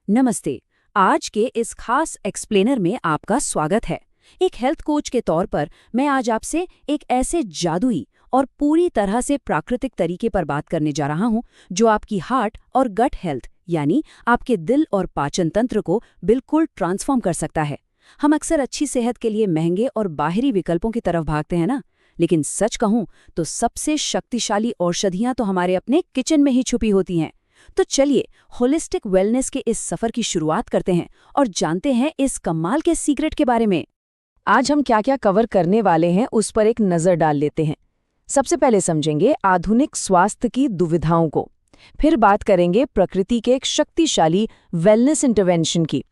नमस्ते। आज के इस खास एक्सप्लेनर में आपका स्वागत है। एक हेल्थ कोच के तौर पर मैं आज आपसे एक ऐसे जादुई और पूरी तरह से प्राकृतिक तरीके पर बात करने जा रहा हूं जो आपकी हार्ट और गट हेल्थ यानी आपके दिल और पाचन तंत्र को बिल्कुल ट्रांसफॉर्म कर सकता है। हम अक्सर अच्छी सेहत के लिए महंगे और बाहरी विकल्पों की तरफ भागते हैं ना, लेकिन सच कहूं तो सबसे शक्तिशाली औषधियां तो हमारे अपने किचन में ही छुपी होती हैं। तो चलिए होलिस्टिक वेलनेस के इस सफर की शुरुआत करते हैं और जानते हैं इस कमाल के सीक्रेट के बारे में। आज हम क्या क्या कवर करने वाले हैं उस पर एक नज़र डाल लेते हैं। सबसे पहले समझेंगे आधुनिक स्वास्थ्य की दुविधाओं को, फिर बात करेंगे प्रकृति के एक शक्तिशाली वेलनेस इंटरवेंशन की,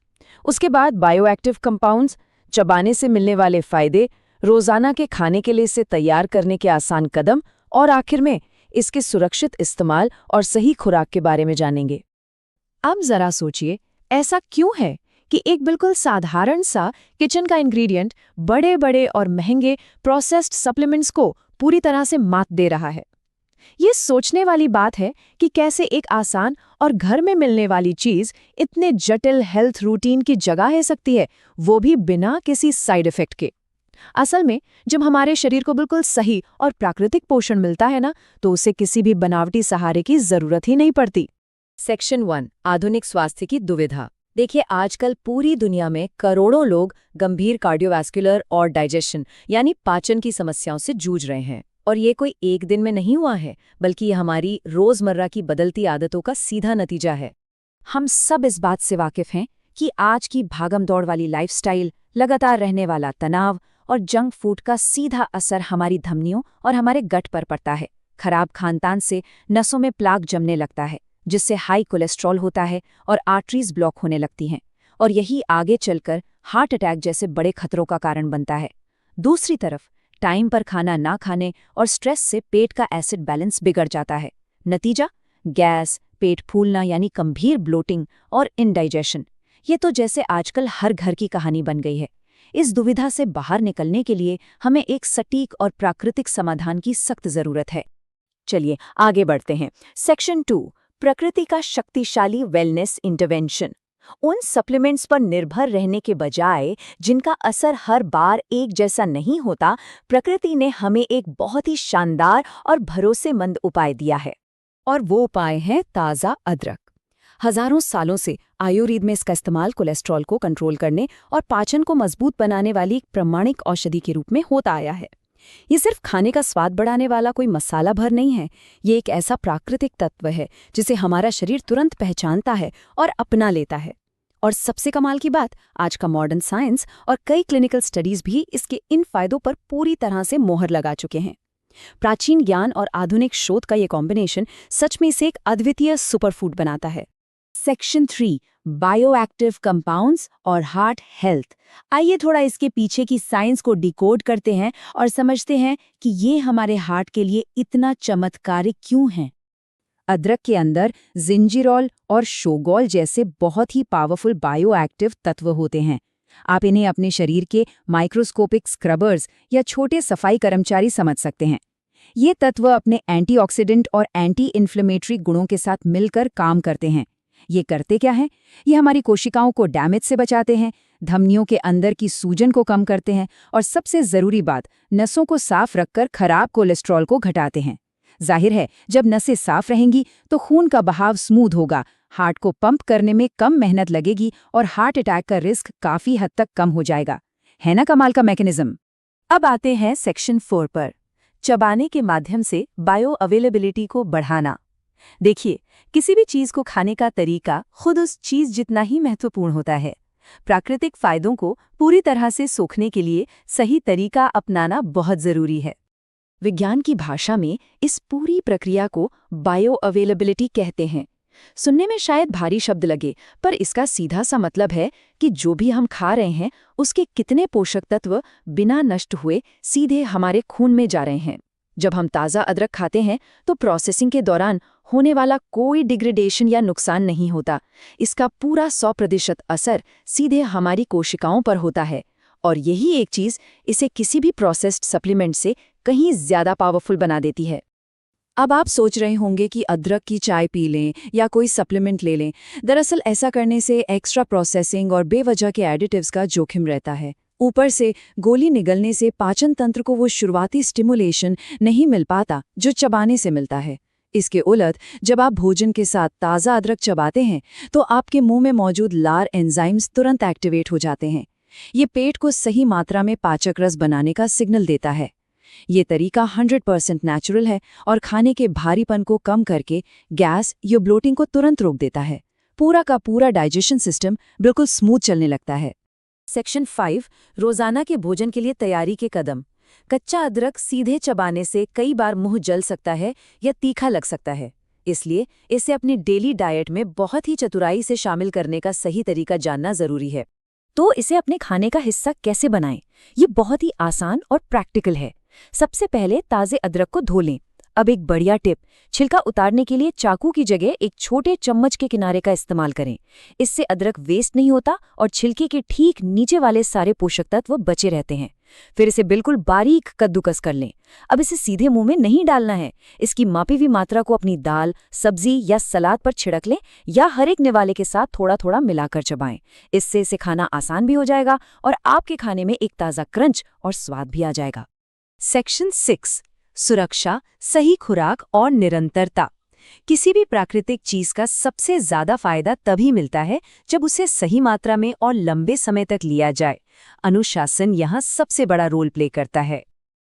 उसके बाद बायोएक्टिव कंपाउंड्स, चबाने से मिलने वाले फायदे, रोजाना के खाने के लिए इसे तैयार करने के आसान कदम और आखिर में इसके सुरक्षित इस्तेमाल और सही खुराक के बारे में जानेंगे। अब जरा सोचिए, ऐसा क्यों है कि एक बिल्कुल साधारण सा किचन का इंग्रेडिएंट बड़े बड़े और महंगे प्रोसेस्ड सप्लीमेंट्स को पूरी तरह से मात दे रहा है। ये सोचने वाली बात है कि कैसे एक आसान और घर में मिलने वाली चीज इतने जटिल हेल्थ रूटीन की जगह ले सकती है, वो भी बिना किसी साइड इफेक्ट के। असल में जब हमारे शरीर को बिल्कुल सही और प्राकृतिक पोषण मिलता है ना, तो उसे किसी भी बनावटी सहारे की जरूरत ही नहीं पड़ती। सेक्शन 1, आधुनिक स्वास्थ्य की दुविधा। देखिए, आजकल पूरी दुनिया में करोड़ों लोग गंभीर कार्डियोवैस्कुलर और डाइजेशन यानी पाचन की समस्याओं से जूझ रहे हैं। और ये कोई एक दिन में नहीं हुआ है, बल्कि ये हमारी रोजमर्रा की बदलती आदतों का सीधा नतीजा है। हम सब इस बात से वाकिफ हैं कि आज की भागम-दौड़ वाली लाइफस्टाइल, लगातार रहने वाला तनाव और जंक फूड का सीधा असर हमारी धमनियों और हमारे गट पर पड़ता है। खराब खानपान से नसों में प्लाक जमने लगता है, जिससे हाई कोलेस्ट्रॉल होता है और आर्टरीज ब्लॉक होने लगती हैं, और यही आगे चलकर हार्ट अटैक जैसे बड़े खतरों का कारण बनता है। दूसरी तरफ टाइम पर खाना ना खाने और स्ट्रेस से पेट का एसिड बैलेंस बिगड़ जाता है। नतीजा गैस, पेट फूलना यानी गंभीर ब्लोटिंग और इंडाइजेशन। ये तो जैसे आजकल हर घर की कहानी बन गई है। इस दुविधा से बाहर निकलने के लिए हमें एक सटीक और प्राकृतिक समाधान की सख्त जरूरत है। चलिए आगे बढ़ते हैं। सेक्शन 2, प्रकृति का शक्तिशाली वेलनेस इंटरवेंशन। उन सप्लीमेंट्स पर निर्भर रहने के बजाय जिनका असर हर बार एक जैसा नहीं होता, प्रकृति ने हमें एक बहुत ही शानदार और भरोसेमंद उपाय दिया है। और वो उपाय है ताज़ा अदरक। हजारों सालों से आयुर्वेद में इसका इस्तेमाल कोलेस्ट्रॉल को कंट्रोल करने और पाचन को मजबूत बनाने वाली एक प्रामाणिक औषधि के रूप में होता आया है। ये सिर्फ खाने का स्वाद बढ़ाने वाला कोई मसाला भर नहीं है, ये एक ऐसा प्राकृतिक तत्व है जिसे हमारा शरीर तुरंत पहचानता है और अपना लेता है। और सबसे कमाल की बात, आज का मॉडर्न साइंस और कई क्लिनिकल स्टडीज भी इसके इन फायदों पर पूरी तरह से मोहर लगा चुके हैं। प्राचीन ज्ञान और आधुनिक शोध का ये कॉम्बिनेशन सच में इसे एक अद्वितीय सुपरफूड बनाता है। सेक्शन 3, बायोएक्टिव कंपाउंड्स और हार्ट हेल्थ। आइए थोड़ा इसके पीछे की साइंस को डिकोड करते हैं और समझते हैं कि ये हमारे हार्ट के लिए इतना चमत्कारिक क्यों है। अदरक के अंदर जिंजीरोल और शोगोल जैसे बहुत ही पावरफुल बायोएक्टिव तत्व होते हैं। आप इन्हें अपने शरीर के माइक्रोस्कोपिक स्क्रबर्स या छोटे सफाई कर्मचारी समझ सकते हैं। ये तत्व अपने एंटीऑक्सीडेंट और एंटी इन्फ्लेमेटरी गुणों के साथ मिलकर काम करते हैं। ये करते क्या हैं? ये हमारी कोशिकाओं को डैमेज से बचाते हैं, धमनियों के अंदर की सूजन को कम करते हैं और सबसे जरूरी बात, नसों को साफ रखकर खराब कोलेस्ट्रॉल को घटाते हैं। जाहिर है, जब नसें साफ रहेंगी तो खून का बहाव स्मूथ होगा, हार्ट को पंप करने में कम मेहनत लगेगी और हार्ट अटैक का रिस्क काफी हद तक कम हो जाएगा। है ना कमाल का मैकेनिज्म? अब आते हैं सेक्शन 4 पर, चबाने के माध्यम से बायो अवेलेबिलिटी को बढ़ाना। देखिए, किसी भी चीज को खाने का तरीका खुद उस चीज जितना ही महत्वपूर्ण होता है। प्राकृतिक फायदों को पूरी तरह से सोखने के लिए सही तरीका अपनाना बहुत जरूरी है। विज्ञान की भाषा में इस पूरी प्रक्रिया को बायो अवेलेबिलिटी कहते हैं। सुनने में शायद भारी शब्द लगे, पर इसका सीधा सा मतलब है कि जो भी हम खा रहे हैं उसके कितने पोषक तत्व बिना नष्ट हुए सीधे हमारे खून में जा रहे हैं। जब हम ताज़ा अदरक खाते हैं तो प्रोसेसिंग के दौरान होने वाला कोई डिग्रेडेशन या नुकसान नहीं होता। इसका पूरा 100% असर सीधे हमारी कोशिकाओं पर होता है, और यही एक चीज़ इसे किसी भी प्रोसेस्ड सप्लीमेंट से कहीं ज़्यादा पावरफुल बना देती है। अब आप सोच रहे होंगे कि अदरक की चाय पी लें या कोई सप्लीमेंट ले लें। दरअसल ऐसा करने से एक्स्ट्रा प्रोसेसिंग और बेवजह के एडिटिव्स का जोखिम रहता है। ऊपर से गोली निगलने से पाचन तंत्र को वो शुरुआती स्टिमुलेशन नहीं मिल पाता जो चबाने से मिलता है। इसके उलट जब आप भोजन के साथ ताज़ा अदरक चबाते हैं तो आपके मुंह में मौजूद लार एंजाइम्स तुरंत एक्टिवेट हो जाते हैं। ये पेट को सही मात्रा में पाचक रस बनाने का सिग्नल देता है। ये तरीका 100% नेचुरल है और खाने के भारीपन को कम करके गैस या ब्लोटिंग को तुरंत रोक देता है। पूरा का पूरा डाइजेशन सिस्टम बिल्कुल स्मूथ चलने लगता है। सेक्शन 5 रोजाना के भोजन के लिए तैयारी के कदम। कच्चा अदरक सीधे चबाने से कई बार मुंह जल सकता है या तीखा लग सकता है, इसलिए इसे अपनी डेली डाइट में बहुत ही चतुराई से शामिल करने का सही तरीका जानना जरूरी है। तो इसे अपने खाने का हिस्सा कैसे बनाएं? ये बहुत ही आसान और प्रैक्टिकल है। सबसे पहले ताज़े अदरक को धो लें। अब एक बढ़िया टिप, छिलका उतारने के लिए चाकू की जगह एक छोटे चम्मच के किनारे का इस्तेमाल करें। इससे अदरक वेस्ट नहीं होता और छिलके के ठीक नीचे वाले सारे पोषक तत्व बचे रहते हैं। फिर इसे बिल्कुल बारीक कद्दूकस कर लें। अब इसे सीधे मुंह में नहीं डालना है। इसकी मापी हुई मात्रा को अपनी दाल, सब्जी या सलाद पर छिड़क लें या हर एक निवाले के साथ थोड़ा थोड़ा मिलाकर चबाएं। इससे इसे खाना आसान भी हो जाएगा और आपके खाने में एक ताज़ा क्रंच और स्वाद भी आ जाएगा। सेक्शन 6 सुरक्षा, सही खुराक और निरंतरता। किसी भी प्राकृतिक चीज का सबसे ज्यादा फायदा तभी मिलता है जब उसे सही मात्रा में और लंबे समय तक लिया जाए। अनुशासन यहाँ सबसे बड़ा रोल प्ले करता है।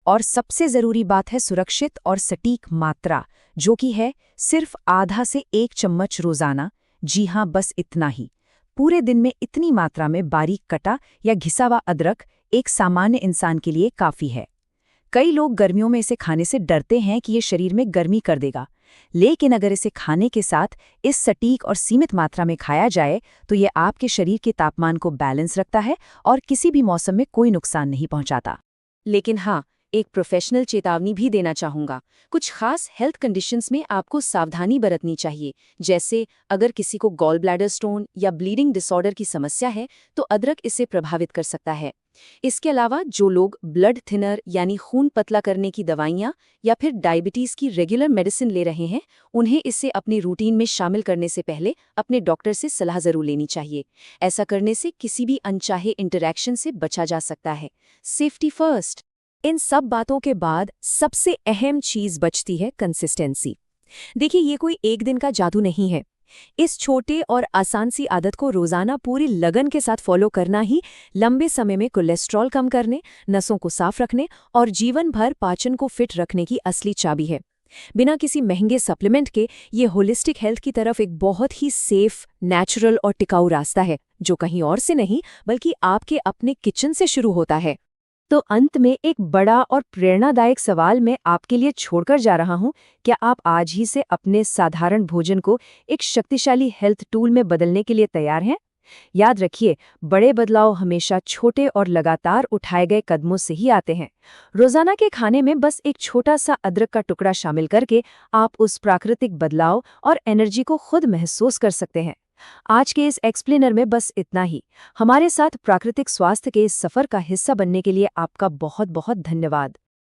और सबसे जरूरी बात है सुरक्षित और सटीक मात्रा, जो कि है सिर्फ आधा से 1 चम्मच रोजाना। जी हाँ, बस इतना ही। पूरे दिन में इतनी मात्रा में बारीक कटा या घिसा हुआ अदरक एक सामान्य इंसान के लिए काफी है। कई लोग गर्मियों में इसे खाने से डरते हैं कि ये शरीर में गर्मी कर देगा, लेकिन अगर इसे खाने के साथ इस सटीक और सीमित मात्रा में खाया जाए तो ये आपके शरीर के तापमान को बैलेंस रखता है और किसी भी मौसम में कोई नुकसान नहीं पहुंचाता। लेकिन हाँ, एक प्रोफेशनल चेतावनी भी देना चाहूँगा। कुछ खास हेल्थ कंडीशंस में आपको सावधानी बरतनी चाहिए। जैसे अगर किसी को गॉल ब्लैडर स्टोन या ब्लीडिंग डिसऑर्डर की समस्या है तो अदरक इसे प्रभावित कर सकता है। इसके अलावा जो लोग ब्लड थिनर यानी खून पतला करने की दवाइयाँ या फिर डायबिटीज़ की रेगुलर मेडिसिन ले रहे हैं, उन्हें इसे अपनी रूटीन में शामिल करने से पहले अपने डॉक्टर से सलाह ज़रूर लेनी चाहिए। ऐसा करने से किसी भी अनचाहे इंटरैक्शन से बचा जा सकता है। Safety first. इन सब बातों के बाद सबसे अहम चीज़ बचती है कंसिस्टेंसी। देखिए, ये कोई एक दिन का जादू नहीं है। इस छोटे और आसान सी आदत को रोजाना पूरी लगन के साथ फॉलो करना ही लंबे समय में कोलेस्ट्रॉल कम करने, नसों को साफ रखने और जीवन भर पाचन को फिट रखने की असली चाबी है। बिना किसी महंगे सप्लीमेंट के ये होलिस्टिक हेल्थ की तरफ एक बहुत ही सेफ, नेचुरल और टिकाऊ रास्ता है, जो कहीं और से नहीं बल्कि आपके अपने किचन से शुरू होता है। तो अंत में एक बड़ा और प्रेरणादायक सवाल मैं आपके लिए छोड़कर जा रहा हूं। क्या आप आज ही से अपने साधारण भोजन को एक शक्तिशाली हेल्थ टूल में बदलने के लिए तैयार हैं? याद रखिए, बड़े बदलाव हमेशा छोटे और लगातार उठाए गए कदमों से ही आते हैं। रोजाना के खाने में बस एक छोटा सा अदरक का टुकड़ा शामिल करके आप उस प्राकृतिक बदलाव और एनर्जी को खुद महसूस कर सकते हैं। आज के इस एक्सप्लेनर में बस इतना ही। हमारे साथ प्राकृतिक स्वास्थ्य के इस सफर का हिस्सा बनने के लिए आपका बहुत बहुत धन्यवाद।